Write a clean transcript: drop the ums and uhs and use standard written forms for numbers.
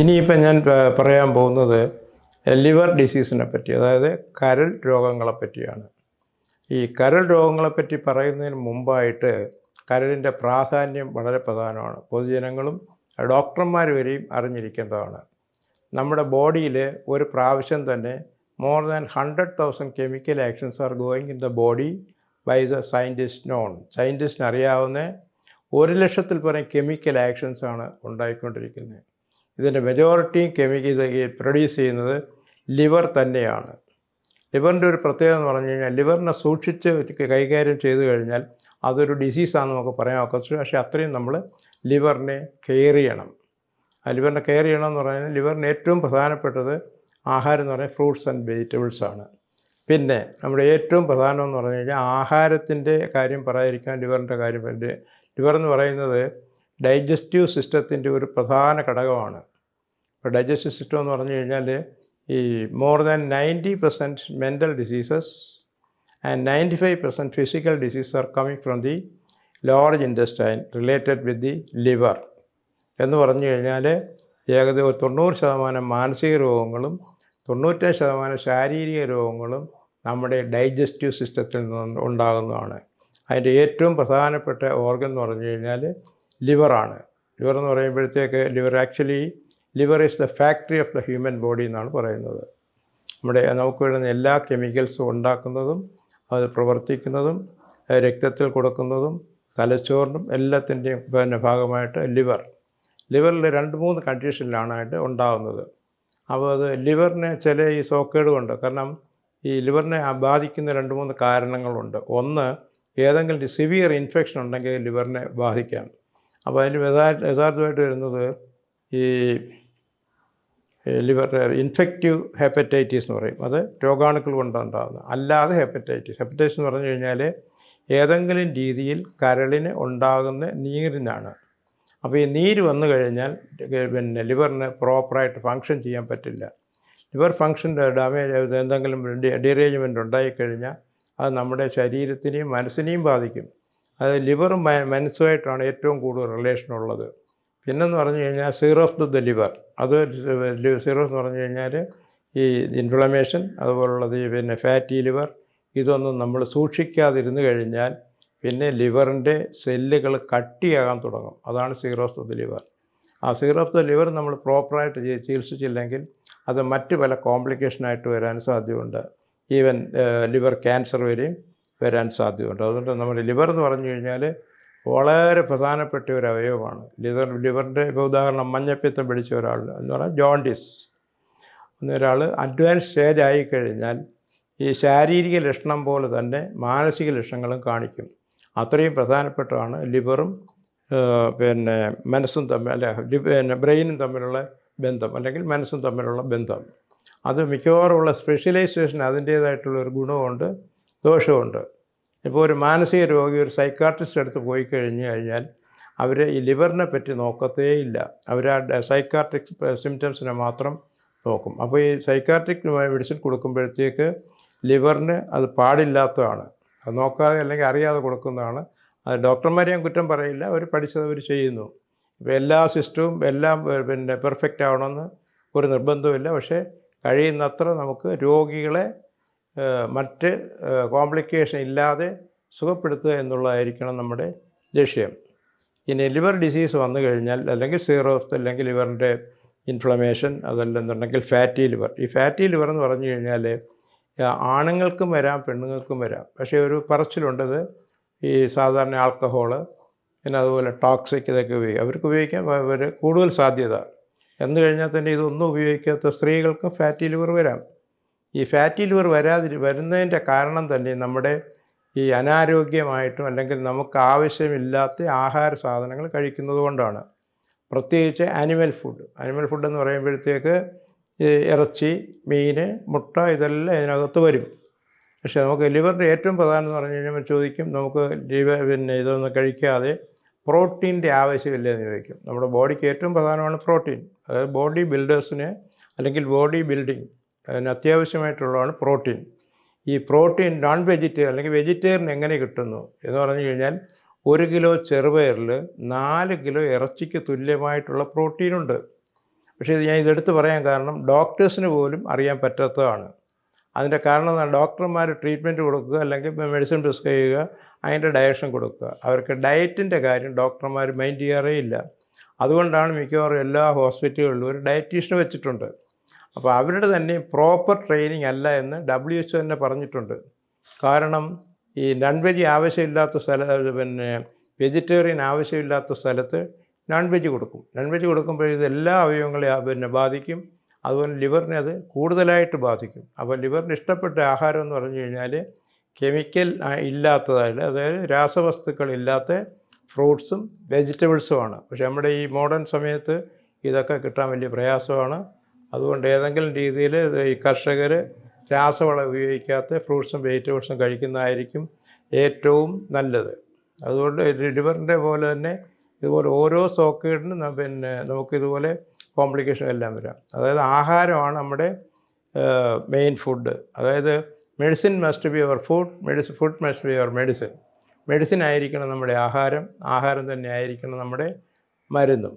ഇനിയിപ്പം ഞാൻ പറയാൻ പോകുന്നത് ലിവർ ഡിസീസിനെ പറ്റി, അതായത് കരൾ രോഗങ്ങളെ പറ്റിയാണ്. ഈ കരൾ രോഗങ്ങളെപ്പറ്റി പറയുന്നതിന് മുമ്പായിട്ട് കരളിൻ്റെ പ്രാധാന്യം വളരെ പ്രധാനമാണ്. പൊതുജനങ്ങളും ഡോക്ടർമാർ വരെയും അറിഞ്ഞിരിക്കേണ്ടതാണ്. നമ്മുടെ ബോഡിയിൽ ഒരു പ്രാവശ്യം തന്നെ more than 100,000 chemical actions are going in the body by the scientist known. സയൻറ്റിസ്റ്റിന് അറിയാവുന്ന 1,00,000-ൽ പരം കെമിക്കൽ ആക്ഷൻസാണ് ഉണ്ടായിക്കൊണ്ടിരിക്കുന്നത്. ഇതിൻ്റെ മെജോറിറ്റിയും ഇത് പ്രൊഡ്യൂസ് ചെയ്യുന്നത് ലിവർ തന്നെയാണ്. ലിവറിൻ്റെ ഒരു പ്രത്യേകത എന്ന് പറഞ്ഞു കഴിഞ്ഞാൽ ലിവറിനെ സൂക്ഷിച്ച് കൈകാര്യം ചെയ്തു കഴിഞ്ഞാൽ അതൊരു ഡിസീസാണെന്ന് നമുക്ക് പറയാൻ ഒക്കത്തില്ല. പക്ഷേ അത്രയും നമ്മൾ ലിവറിനെ കെയർ ചെയ്യണം. ലിവറിനെ കെയർ ചെയ്യണമെന്ന് പറഞ്ഞാൽ ലിവറിന് ഏറ്റവും പ്രധാനപ്പെട്ടത് ആഹാരം എന്ന് പറഞ്ഞാൽ ഫ്രൂട്ട്സ് ആൻഡ് വെജിറ്റബിൾസാണ്. പിന്നെ നമ്മുടെ ഏറ്റവും പ്രധാനം എന്ന് പറഞ്ഞു കഴിഞ്ഞാൽ ആഹാരത്തിൻ്റെ കാര്യം പറയാതിരിക്കാൻ ലിവറിൻ്റെ കാര്യം. ലിവർ എന്ന് പറയുന്നത് ഡൈജസ്റ്റീവ് സിസ്റ്റത്തിൻ്റെ ഒരു പ്രധാന ഘടകമാണ്. ഇപ്പോൾ ഡൈജസ്റ്റീവ് സിസ്റ്റം എന്ന് പറഞ്ഞു കഴിഞ്ഞാൽ ഈ more than 90% mental diseases and 95% physical diseases are coming from the large intestine related with the liver. എന്ന് പറഞ്ഞു കഴിഞ്ഞാൽ ഏകദേശം 90% മാനസിക രോഗങ്ങളും 95% ശാരീരിക രോഗങ്ങളും നമ്മുടെ ഡൈജസ്റ്റീവ് സിസ്റ്റത്തിൽ നിന്ന് ഉണ്ടാകുന്നതാണ്. അതിൻ്റെ ഏറ്റവും പ്രധാനപ്പെട്ട ഓർഗൻ എന്ന് പറഞ്ഞു കഴിഞ്ഞാൽ ലിവറാണ്. ലിവർ എന്ന് പറയുമ്പോഴത്തേക്ക് liver is the factory of the human body എന്നാണ് പറയുന്നത്. നമുക്ക് വേണ്ടുന്ന എല്ലാ കെമിക്കൽസും ഉണ്ടാക്കുന്നതും അത് പ്രവർത്തിക്കുന്നതും രക്തത്തിൽ കൊടുക്കുന്നതും തലച്ചോറിനും എല്ലാത്തിൻ്റെയും ഭാഗമായിട്ട് ലിവറിൽ 2-3 കണ്ടീഷനിലാണായിട്ട് ഉണ്ടാകുന്നത്. അപ്പോൾ അത് ലിവറിന് ചില ഈ സോക്കേടുകൊണ്ട്, കാരണം ഈ ലിവറിനെ ബാധിക്കുന്ന 2-3 കാരണങ്ങളുണ്ട്. ഒന്ന്, ഏതെങ്കിലും സിവിയർ ഇൻഫെക്ഷൻ ഉണ്ടെങ്കിൽ ലിവറിനെ ബാധിക്കാം. അപ്പോൾ അതിന് യഥാർത്ഥമായിട്ട് വരുന്നത് ഈ ലിവർ ഇൻഫെക്റ്റീവ് ഹെപ്പറ്റൈറ്റിസ് എന്ന് പറയും. അത് രോഗാണുക്കൾ കൊണ്ടുണ്ടാകുന്നത്. അല്ലാതെ ഹെപ്പറ്റൈറ്റിസ് എന്ന് പറഞ്ഞു കഴിഞ്ഞാൽ ഏതെങ്കിലും രീതിയിൽ കരളിന് ഉണ്ടാകുന്ന നീരിനാണ്. അപ്പോൾ ഈ നീര് വന്നു കഴിഞ്ഞാൽ പിന്നെ ലിവറിന് പ്രോപ്പറായിട്ട് ഫങ്ഷൻ ചെയ്യാൻ പറ്റില്ല. ലിവർ ഫങ്ഷൻ ഡാമേജ്, എന്തെങ്കിലും ഡിറേഞ്ച്മെൻറ്റ് ഉണ്ടായിക്കഴിഞ്ഞാൽ അത് നമ്മുടെ ശരീരത്തിനെയും മനസ്സിനെയും ബാധിക്കും. അത് ലിവറും മനസ്സുമായിട്ടാണ് ഏറ്റവും കൂടുതൽ റിലേഷനുള്ളത്. പിന്നെന്ന് പറഞ്ഞു കഴിഞ്ഞാൽ സീറോസ് ഓഫ് ദ ലിവർ, അത് സീറോസ് എന്ന് പറഞ്ഞു കഴിഞ്ഞാൽ ഈ ഇൻഫ്ലമേഷൻ, അതുപോലുള്ളത് പിന്നെ ഫാറ്റി ലിവർ, ഇതൊന്നും നമ്മൾ സൂക്ഷിക്കാതിരുന്നു കഴിഞ്ഞാൽ പിന്നെ ലിവറിൻ്റെ സെല്ലുകൾ കട്ടിയാകാൻ തുടങ്ങും. അതാണ് സീറോസ് ഓഫ് ദ ലിവർ. ആ സീറോസ് ഓഫ് ദ ലിവർ നമ്മൾ പ്രോപ്പറായിട്ട് ചികിത്സിച്ചില്ലെങ്കിൽ അത് മറ്റ് പല കോംപ്ലിക്കേഷനായിട്ട് വരാൻ സാധ്യതയുണ്ട്. ഈവൻ ലിവർ ക്യാൻസർ വരെയും വരാൻ സാധ്യതയുണ്ട്. അതുകൊണ്ട് നമ്മുടെ ലിവർ എന്ന് പറഞ്ഞു കഴിഞ്ഞാൽ വളരെ പ്രധാനപ്പെട്ട ഒരു അവയവമാണ്. ലിവറിൻ്റെ ഇപ്പോൾ ഉദാഹരണം, മഞ്ഞപ്പിത്തം പിടിച്ച ഒരാൾ എന്ന് പറഞ്ഞാൽ ജോണ്ടിസ് എന്നൊരാൾ അഡ്വാൻസ് സ്റ്റേജ് ആയിക്കഴിഞ്ഞാൽ ഈ ശാരീരിക ലക്ഷണം പോലെ തന്നെ മാനസിക ലക്ഷണങ്ങളും കാണിക്കും. അത്രയും പ്രധാനപ്പെട്ടതാണ് ലിവറും പിന്നെ മനസ്സും പിന്നെ ബ്രെയിനും തമ്മിലുള്ള ബന്ധം, അല്ലെങ്കിൽ മനസ്സും തമ്മിലുള്ള ബന്ധം. അത് മിക്കവാറുമുള്ള സ്പെഷ്യലൈസേഷൻ അതിൻ്റേതായിട്ടുള്ളൊരു ഗുണമുണ്ട്, ദോഷമുണ്ട്. ഇപ്പോൾ ഒരു മാനസിക രോഗി ഒരു സൈക്കാട്രിസ്റ്റ് അടുത്ത് പോയി കഴിഞ്ഞാൽ അവർ ഈ ലിവറിനെ പറ്റി നോക്കത്തേയില്ല. അവർ ആ സൈക്കാട്രിക് സിംറ്റംസിനെ മാത്രം നോക്കും. അപ്പോൾ ഈ സൈക്കാട്രിക് മെഡിസിൻ കൊടുക്കുമ്പോഴത്തേക്ക് ലിവറിന് അത് പാടില്ലാത്തതാണ്. അത് നോക്കാതെ അല്ലെങ്കിൽ അറിയാതെ കൊടുക്കുന്നതാണ്. അത് ഡോക്ടർമാരെയും കുറ്റം പറയില്ല, അവർ പഠിച്ചത് അവർ ചെയ്യുന്നു. ഇപ്പോൾ എല്ലാ സിസ്റ്റവും എല്ലാം പിന്നെ പെർഫെക്റ്റ് ആവണമെന്ന് ഒരു നിർബന്ധമില്ല. പക്ഷേ കഴിയുന്നത്ര നമുക്ക് രോഗികളെ മറ്റ് കോംപ്ലിക്കേഷൻ ഇല്ലാതെ സുഖപ്പെടുത്തുക എന്നുള്ളതായിരിക്കണം നമ്മുടെ ലക്ഷ്യം. ഇനി ലിവർ ഡിസീസ് വന്നു കഴിഞ്ഞാൽ, അല്ലെങ്കിൽ സീറോസ്, അല്ലെങ്കിൽ ലിവറിൻ്റെ ഇൻഫ്ലമേഷൻ, അതല്ലെന്നുണ്ടെങ്കിൽ ഫാറ്റി ലിവർ. ഈ ഫാറ്റി ലിവർ എന്ന് പറഞ്ഞു കഴിഞ്ഞാൽ ആണുങ്ങൾക്കും വരാം പെണ്ണുങ്ങൾക്കും വരാം. പക്ഷേ ഒരു പറച്ചിലുണ്ടത് ഈ സാധാരണ ആൽക്കഹോള്, പിന്നെ അതുപോലെ ടോക്സിക്, ഇതൊക്കെ അവർക്ക് ഉപയോഗിക്കാൻ കൂടുതൽ സാധ്യത. എന്ന് കഴിഞ്ഞാൽ തന്നെ ഇതൊന്നും ഉപയോഗിക്കാത്ത സ്ത്രീകൾക്കും ഫാറ്റി ലിവർ വരാം. ഈ ഫാറ്റി ലിവർ വരുന്നതിൻ്റെ കാരണം തന്നെ നമ്മുടെ ഈ അനാരോഗ്യമായിട്ടും അല്ലെങ്കിൽ നമുക്ക് ആവശ്യമില്ലാത്ത ആഹാര സാധനങ്ങൾ കഴിക്കുന്നത് കൊണ്ടാണ്. പ്രത്യേകിച്ച് ആനിമൽ ഫുഡ് എന്ന് പറയുമ്പോഴത്തേക്ക് ഈ ഇറച്ചി, മീൻ, മുട്ട, ഇതെല്ലാം ഇതിനകത്ത് വരും. പക്ഷേ നമുക്ക് ലിവറിൻ്റെ ഏറ്റവും പ്രധാനം എന്ന് പറഞ്ഞു കഴിഞ്ഞാൽ ചോദിക്കും, നമുക്ക് പിന്നെ ഇതൊന്നും കഴിക്കാതെ പ്രോട്ടീൻ്റെ ആവശ്യമില്ലെന്ന് ചോദിക്കും. നമ്മുടെ ബോഡിക്ക് ഏറ്റവും പ്രധാനമാണ് പ്രോട്ടീൻ. അതായത് ബോഡി ബിൽഡേഴ്സിന് അല്ലെങ്കിൽ ബോഡി ബിൽഡിങ് അതിന് അത്യാവശ്യമായിട്ടുള്ളതാണ് പ്രോട്ടീൻ. ഈ പ്രോട്ടീൻ നോൺ വെജിറ്റേറിയൻ അല്ലെങ്കിൽ വെജിറ്റേറിയൻ എങ്ങനെ കിട്ടുന്നു എന്ന് പറഞ്ഞു കഴിഞ്ഞാൽ 1 കിലോ ചെറുപയറിൽ 4 കിലോ ഇറച്ചിക്ക് തുല്യമായിട്ടുള്ള പ്രോട്ടീനുണ്ട്. പക്ഷേ ഇത് ഞാൻ ഇതെടുത്ത് പറയാൻ കാരണം ഡോക്ടേഴ്സിന് പോലും അറിയാൻ പറ്റാത്തതാണ്. അതിൻ്റെ കാരണം എന്താണ്? ഡോക്ടർമാർ ട്രീറ്റ്മെൻറ്റ് കൊടുക്കുക, അല്ലെങ്കിൽ മെഡിസിൻ പ്രിസ്ക്രൈബ് ചെയ്യുക, അതിൻ്റെ ഡയറക്ഷൻ കൊടുക്കുക. അവർക്ക് ഡയറ്റിൻ്റെ കാര്യം ഡോക്ടർമാർ മൈൻഡ് ചെയ്യാറേ ഇല്ല. അതുകൊണ്ടാണ് മിക്കവാറും എല്ലാ ഹോസ്പിറ്റലുകളിലും ഒരു ഡയറ്റീഷ്യനെ വെച്ചിട്ടുണ്ട്. അപ്പോൾ അവരുടെ തന്നെ പ്രോപ്പർ ട്രെയിനിങ് അല്ല എന്ന് WHO തന്നെ പറഞ്ഞിട്ടുണ്ട്. കാരണം ഈ നോൺ വെജ് ആവശ്യമില്ലാത്ത വെജിറ്റേറിയൻ ആവശ്യമില്ലാത്ത സ്ഥലത്ത് നോൺ വെജ് കൊടുക്കും. നോൺ വെജ് കൊടുക്കുമ്പോൾ ഇത് എല്ലാ അവയവങ്ങളെയും ബാധിക്കും. അതുപോലെ ലിവറിനെ അത് കൂടുതലായിട്ട് ബാധിക്കും. അപ്പോൾ ലിവറിന് ഇഷ്ടപ്പെട്ട ആഹാരം എന്ന് പറഞ്ഞു കഴിഞ്ഞാൽ കെമിക്കൽ ഇല്ലാത്തതായാലും, അതായത് രാസവസ്തുക്കൾ ഇല്ലാത്ത ഫ്രൂട്ട്സും വെജിറ്റബിൾസുമാണ്. പക്ഷേ നമ്മുടെ ഈ മോഡേൺ സമയത്ത് ഇതൊക്കെ കിട്ടാൻ വലിയ പ്രയാസമാണ്. അതുകൊണ്ട് ഏതെങ്കിലും രീതിയിൽ ഈ കർഷകർ രാസവളം ഉപയോഗിക്കാത്ത ഫ്രൂട്ട്സും വെജിറ്റബിൾസും കഴിക്കുന്നതായിരിക്കും ഏറ്റവും നല്ലത്. അതുകൊണ്ട് ലിവറിൻ്റെ പോലെ തന്നെ ഇതുപോലെ ഓരോ സോക്കേഡിനും നമുക്കിതുപോലെ കോംപ്ലിക്കേഷൻ എല്ലാം വരാം. അതായത് ആഹാരമാണ് നമ്മുടെ മെയിൻ ഫുഡ്. അതായത് medicine must be our food, food must be our medicine. Medicine ആയിരിക്കണം നമ്മുടെ ആഹാരം, ആഹാരം തന്നെ ആയിരിക്കണം നമ്മുടെ മരുന്നും.